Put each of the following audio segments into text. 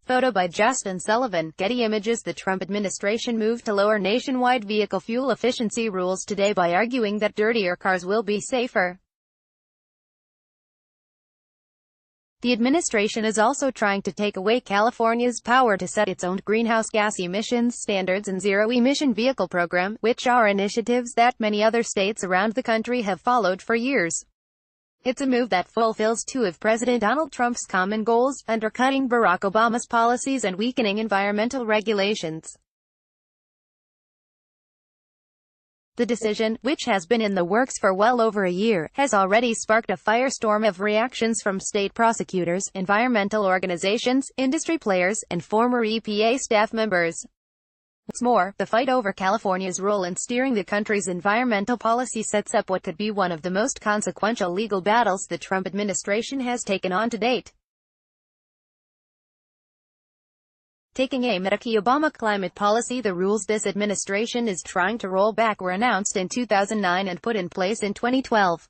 Photo by Justin Sullivan. Getty Images. The Trump administration moved to lower nationwide vehicle fuel efficiency rules today by arguing that dirtier cars will be safer. The administration is also trying to take away California's power to set its own greenhouse gas emissions standards and zero-emission vehicle program, which are initiatives that many other states around the country have followed for years. It's a move that fulfills two of President Donald Trump's common goals, undercutting Barack Obama's policies and weakening environmental regulations. The decision, which has been in the works for well over a year, has already sparked a firestorm of reactions from state prosecutors, environmental organizations, industry players, and former EPA staff members. What's more, the fight over California's role in steering the country's environmental policy sets up what could be one of the most consequential legal battles the Trump administration has taken on to date. Taking aim at a key Obama climate policy, the rules this administration is trying to roll back were announced in 2009 and put in place in 2012.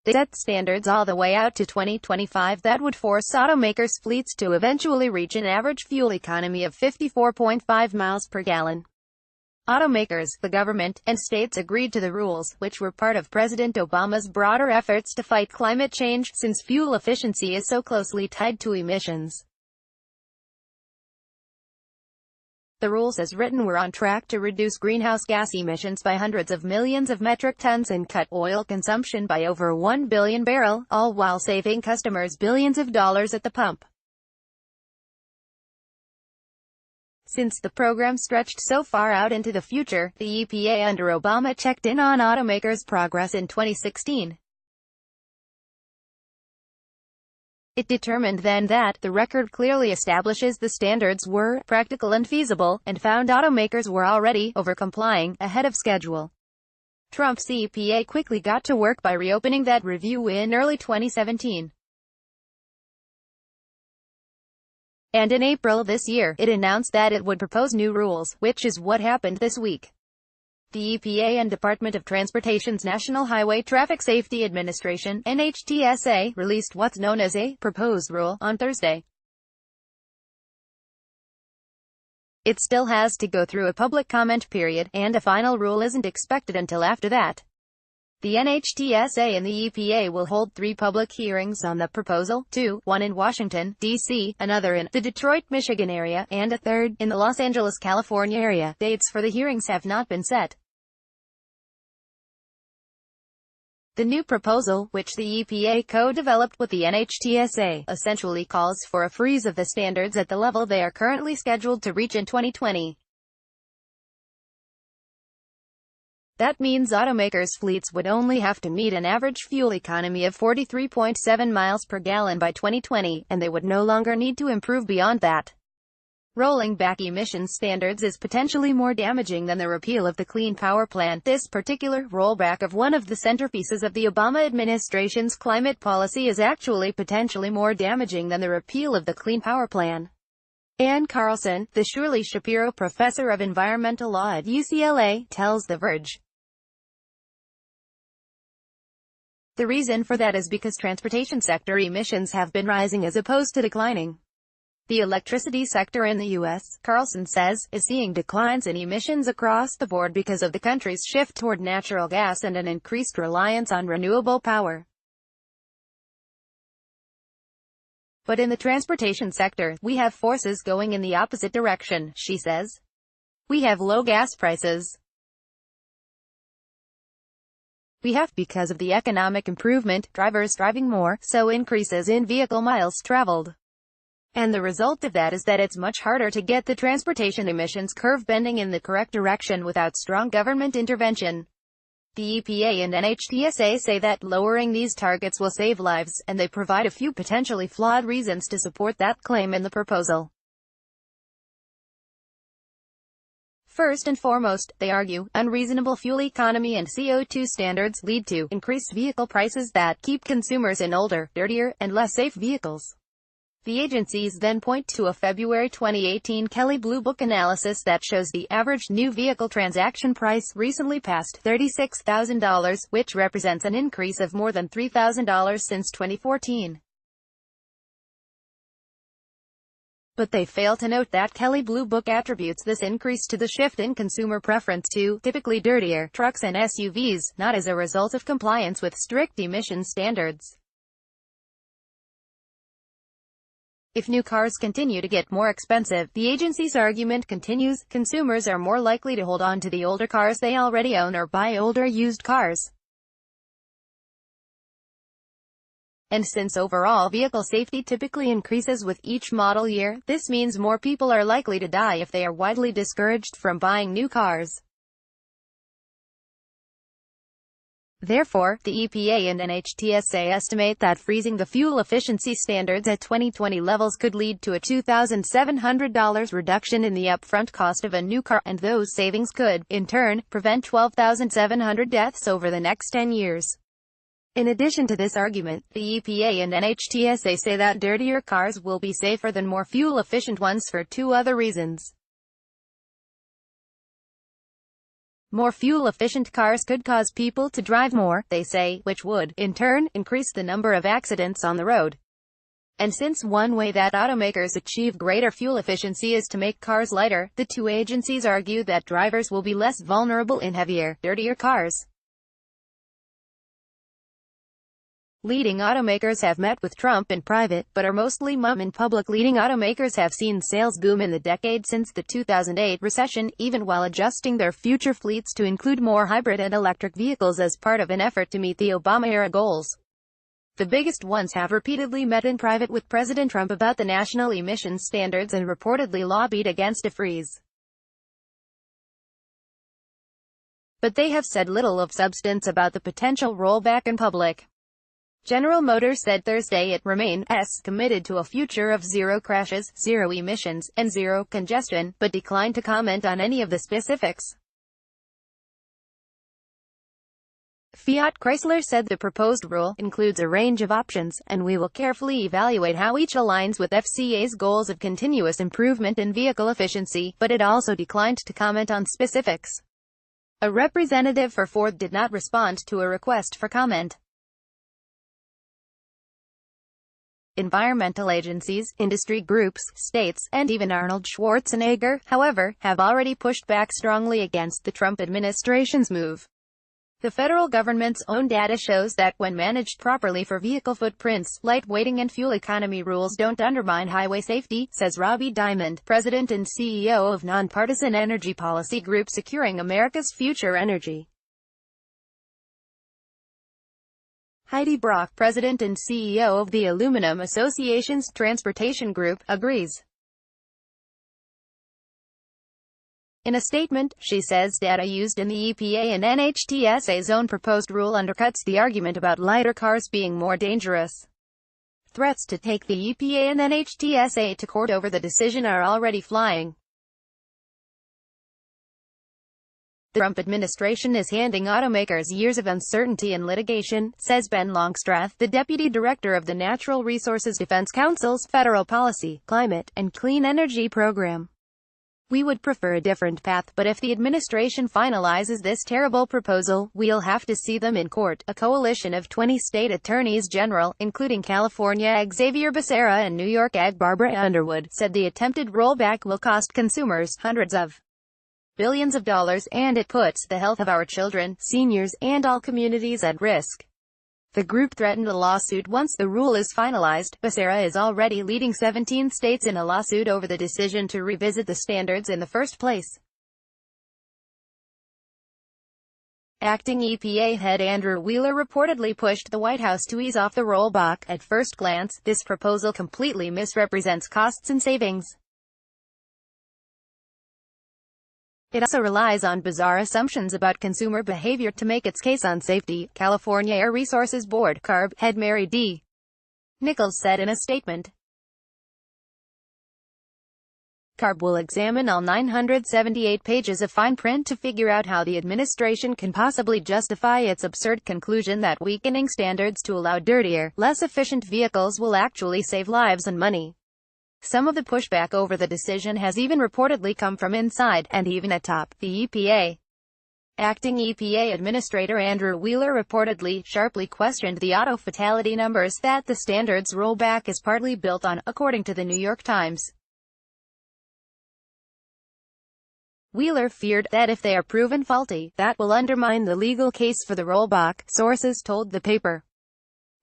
They set standards all the way out to 2025 that would force automakers' fleets to eventually reach an average fuel economy of 54.5 miles per gallon. Automakers, the government, and states agreed to the rules, which were part of President Obama's broader efforts to fight climate change, since fuel efficiency is so closely tied to emissions. The rules as written were on track to reduce greenhouse gas emissions by hundreds of millions of metric tons and cut oil consumption by over 1 billion barrels, all while saving customers billions of dollars at the pump. Since the program stretched so far out into the future, the EPA under Obama checked in on automakers' progress in 2016. It determined then that the record clearly establishes the standards were practical and feasible, and found automakers were already over-complying, ahead of schedule. Trump's EPA quickly got to work by reopening that review in early 2017. And in April this year, it announced that it would propose new rules, which is what happened this week. The EPA and Department of Transportation's National Highway Traffic Safety Administration, NHTSA, released what's known as a proposed rule on Thursday. It still has to go through a public comment period, and a final rule isn't expected until after that. The NHTSA and the EPA will hold 3 public hearings on the proposal, one in Washington, D.C., another in the Detroit, Michigan area, and a third in the Los Angeles, California area. Dates for the hearings have not been set. The new proposal, which the EPA co-developed with the NHTSA, essentially calls for a freeze of the standards at the level they are currently scheduled to reach in 2020. That means automakers' fleets would only have to meet an average fuel economy of 43.7 miles per gallon by 2020, and they would no longer need to improve beyond that. Rolling back emissions standards is potentially more damaging than the repeal of the Clean Power Plan. This particular rollback of one of the centerpieces of the Obama administration's climate policy is actually potentially more damaging than the repeal of the Clean Power Plan. Ann Carlson, the Shirley Shapiro Professor of Environmental Law at UCLA, tells The Verge. The reason for that is because transportation sector emissions have been rising as opposed to declining. The electricity sector in the U.S., Carlson says, is seeing declines in emissions across the board because of the country's shift toward natural gas and an increased reliance on renewable power. But in the transportation sector, we have forces going in the opposite direction, she says. We have low gas prices. We have, because of the economic improvement, drivers driving more, so increases in vehicle miles traveled. And the result of that is that it's much harder to get the transportation emissions curve bending in the correct direction without strong government intervention. The EPA and NHTSA say that lowering these targets will save lives, and they provide a few potentially flawed reasons to support that claim in the proposal. First and foremost, they argue, unreasonable fuel economy and CO2 standards lead to increased vehicle prices that keep consumers in older, dirtier, and less safe vehicles. The agencies then point to a February 2018 Kelley Blue Book analysis that shows the average new vehicle transaction price recently passed $36,000, which represents an increase of more than $3,000 since 2014. But they fail to note that Kelley Blue Book attributes this increase to the shift in consumer preference to, typically dirtier, trucks and SUVs, not as a result of compliance with strict emission standards. If new cars continue to get more expensive, the agency's argument continues, consumers are more likely to hold on to the older cars they already own or buy older used cars. And since overall vehicle safety typically increases with each model year, this means more people are likely to die if they are widely discouraged from buying new cars. Therefore, the EPA and NHTSA estimate that freezing the fuel efficiency standards at 2020 levels could lead to a $2,700 reduction in the upfront cost of a new car, and those savings could, in turn, prevent 12,700 deaths over the next 10 years. In addition to this argument, the EPA and NHTSA say that dirtier cars will be safer than more fuel-efficient ones for two other reasons. More fuel-efficient cars could cause people to drive more, they say, which would, in turn, increase the number of accidents on the road. And since one way that automakers achieve greater fuel efficiency is to make cars lighter, the two agencies argue that drivers will be less vulnerable in heavier, dirtier cars. Leading automakers have met with Trump in private, but are mostly mum in public. Leading automakers have seen sales boom in the decade since the 2008 recession, even while adjusting their future fleets to include more hybrid and electric vehicles as part of an effort to meet the Obama-era goals. The biggest ones have repeatedly met in private with President Trump about the national emissions standards and reportedly lobbied against a freeze. But they have said little of substance about the potential rollback in public. General Motors said Thursday it remains committed to a future of zero crashes, zero emissions, and zero congestion, but declined to comment on any of the specifics. Fiat Chrysler said the proposed rule includes a range of options, and we will carefully evaluate how each aligns with FCA's goals of continuous improvement in vehicle efficiency, but it also declined to comment on specifics. A representative for Ford did not respond to a request for comment. Environmental agencies, industry groups, states, and even Arnold Schwarzenegger, however, have already pushed back strongly against the Trump administration's move. The federal government's own data shows that when managed properly for vehicle footprints, lightweighting and fuel economy rules don't undermine highway safety, says Robbie Diamond, president and CEO of nonpartisan energy policy group Securing America's Future Energy. Heidi Brock, president and CEO of the Aluminum Association's Transportation Group, agrees. In a statement, she says data used in the EPA and NHTSA's own proposed rule undercuts the argument about lighter cars being more dangerous. Threats to take the EPA and NHTSA to court over the decision are already flying. The Trump administration is handing automakers years of uncertainty and litigation, says Ben Longstrath, the deputy director of the Natural Resources Defense Council's Federal Policy, Climate, and Clean Energy Program. We would prefer a different path, but if the administration finalizes this terrible proposal, we'll have to see them in court. A coalition of 20 state attorneys general, including California Ag Xavier Becerra and New York Ag Barbara Underwood, said the attempted rollback will cost consumers hundreds of billions of dollars, and it puts the health of our children, seniors, and all communities at risk. The group threatened a lawsuit once the rule is finalized. Becerra is already leading 17 states in a lawsuit over the decision to revisit the standards in the first place. Acting EPA head Andrew Wheeler reportedly pushed the White House to ease off the rollback. At first glance, this proposal completely misrepresents costs and savings. It also relies on bizarre assumptions about consumer behavior to make its case on safety, California Air Resources Board (CARB) head Mary D. Nichols said in a statement. CARB will examine all 978 pages of fine print to figure out how the administration can possibly justify its absurd conclusion that weakening standards to allow dirtier, less efficient vehicles will actually save lives and money. Some of the pushback over the decision has even reportedly come from inside, and even atop, the EPA. Acting EPA Administrator Andrew Wheeler reportedly sharply questioned the auto fatality numbers that the standards rollback is partly built on, according to the New York Times. Wheeler feared that if they are proven faulty, that will undermine the legal case for the rollback, sources told the paper.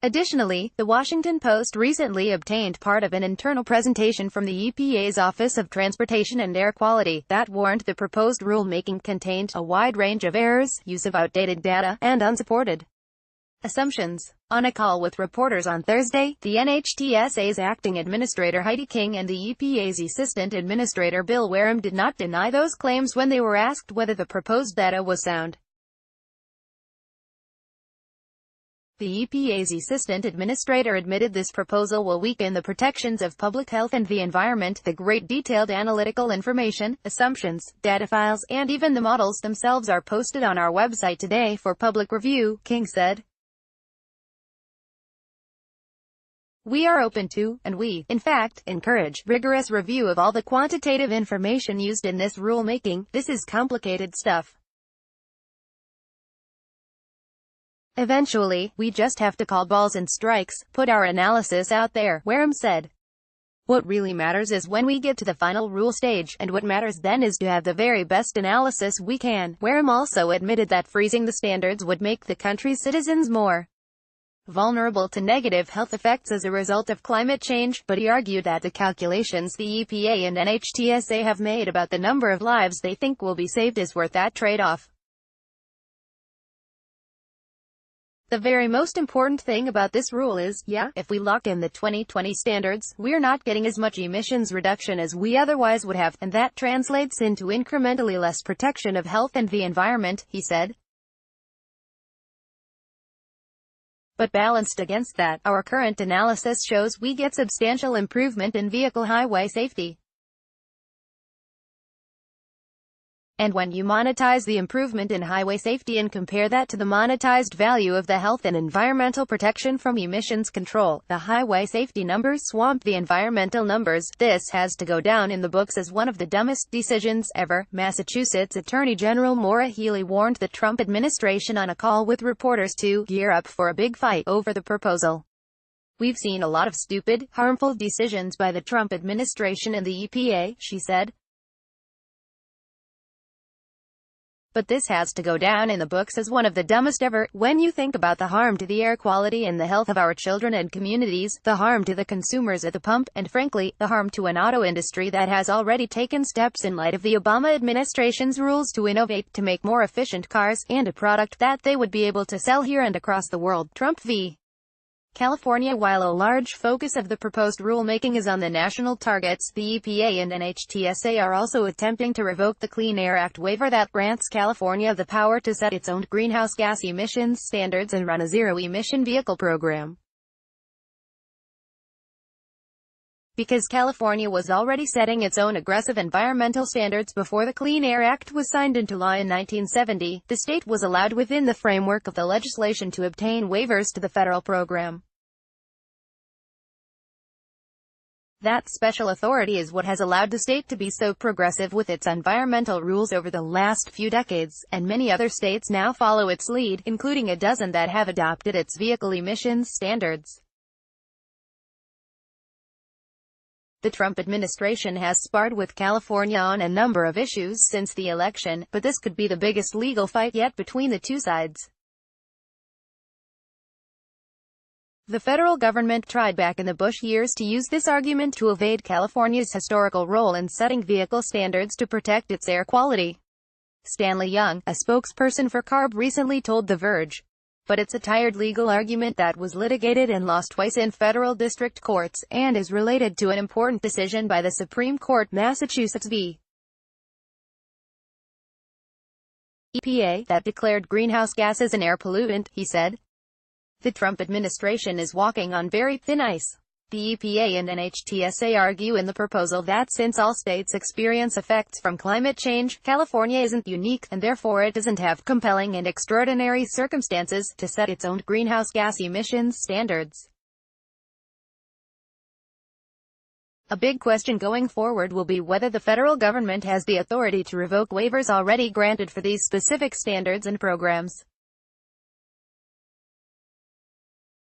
Additionally, the Washington Post recently obtained part of an internal presentation from the EPA's Office of Transportation and Air Quality that warned the proposed rulemaking contained a wide range of errors, use of outdated data, and unsupported assumptions. On a call with reporters on Thursday, the NHTSA's acting administrator Heidi King and the EPA's assistant administrator Bill Wareham did not deny those claims when they were asked whether the proposed data was sound. The EPA's assistant administrator admitted this proposal will weaken the protections of public health and the environment. The great detailed analytical information, assumptions, data files, and even the models themselves are posted on our website today for public review, King said. We are open to, and we, in fact, encourage, rigorous review of all the quantitative information used in this rulemaking. This is complicated stuff. Eventually, we just have to call balls and strikes, put our analysis out there, Wareham said. What really matters is when we get to the final rule stage, and what matters then is to have the very best analysis we can. Wareham also admitted that freezing the standards would make the country's citizens more vulnerable to negative health effects as a result of climate change, but he argued that the calculations the EPA and NHTSA have made about the number of lives they think will be saved is worth that trade-off. The very most important thing about this rule is, yeah, if we lock in the 2020 standards, we're not getting as much emissions reduction as we otherwise would have, and that translates into incrementally less protection of health and the environment, he said. But balanced against that, our current analysis shows we get substantial improvement in vehicle highway safety. And when you monetize the improvement in highway safety and compare that to the monetized value of the health and environmental protection from emissions control, the highway safety numbers swamp the environmental numbers. This has to go down in the books as one of the dumbest decisions ever, Massachusetts Attorney General Maura Healey warned the Trump administration on a call with reporters to gear up for a big fight over the proposal. We've seen a lot of stupid, harmful decisions by the Trump administration and the EPA, she said. But this has to go down in the books as one of the dumbest ever, when you think about the harm to the air quality and the health of our children and communities, the harm to the consumers at the pump, and frankly, the harm to an auto industry that has already taken steps in light of the Obama administration's rules to innovate, to make more efficient cars, and a product that they would be able to sell here and across the world. Trump v. California. While a large focus of the proposed rulemaking is on the national targets, the EPA and NHTSA are also attempting to revoke the Clean Air Act waiver that grants California the power to set its own greenhouse gas emissions standards and run a zero-emission vehicle program. Because California was already setting its own aggressive environmental standards before the Clean Air Act was signed into law in 1970, the state was allowed within the framework of the legislation to obtain waivers to the federal program. That special authority is what has allowed the state to be so progressive with its environmental rules over the last few decades, and many other states now follow its lead, including a dozen that have adopted its vehicle emissions standards. The Trump administration has sparred with California on a number of issues since the election, but this could be the biggest legal fight yet between the two sides. The federal government tried back in the Bush years to use this argument to evade California's historical role in setting vehicle standards to protect its air quality. Stanley Young, a spokesperson for CARB, recently told The Verge. But it's a tired legal argument that was litigated and lost twice in federal district courts, and is related to an important decision by the Supreme Court, Massachusetts v. EPA, that declared greenhouse gases an air pollutant, he said. The Trump administration is walking on very thin ice. The EPA and NHTSA argue in the proposal that since all states experience effects from climate change, California isn't unique, and therefore it doesn't have compelling and extraordinary circumstances to set its own greenhouse gas emissions standards. A big question going forward will be whether the federal government has the authority to revoke waivers already granted for these specific standards and programs.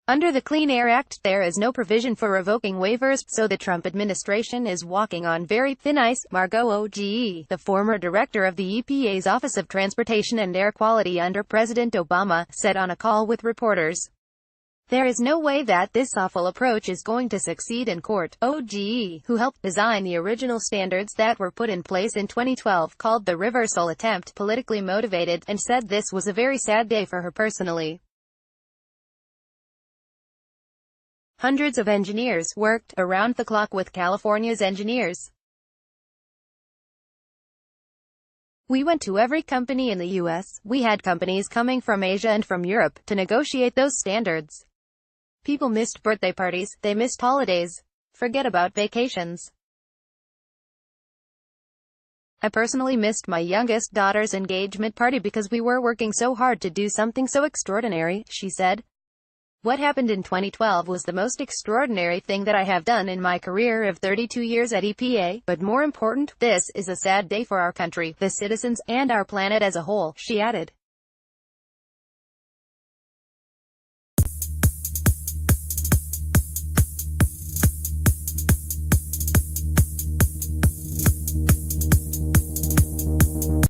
Under the Clean Air Act, there is no provision for revoking waivers, so the Trump administration is walking on very thin ice, Margot Oge, the former director of the EPA's Office of Transportation and Air Quality under President Obama, said on a call with reporters. There is no way that this awful approach is going to succeed in court. Oge, who helped design the original standards that were put in place in 2012, called the reversal attempt politically motivated, and said this was a very sad day for her personally. Hundreds of engineers worked around the clock with California's engineers. We went to every company in the U.S. We had companies coming from Asia and from Europe to negotiate those standards. People missed birthday parties, they missed holidays. Forget about vacations. I personally missed my youngest daughter's engagement party because we were working so hard to do something so extraordinary, she said. What happened in 2012 was the most extraordinary thing that I have done in my career of 32 years at EPA, but more important, this is a sad day for our country, the citizens, and our planet as a whole, she added.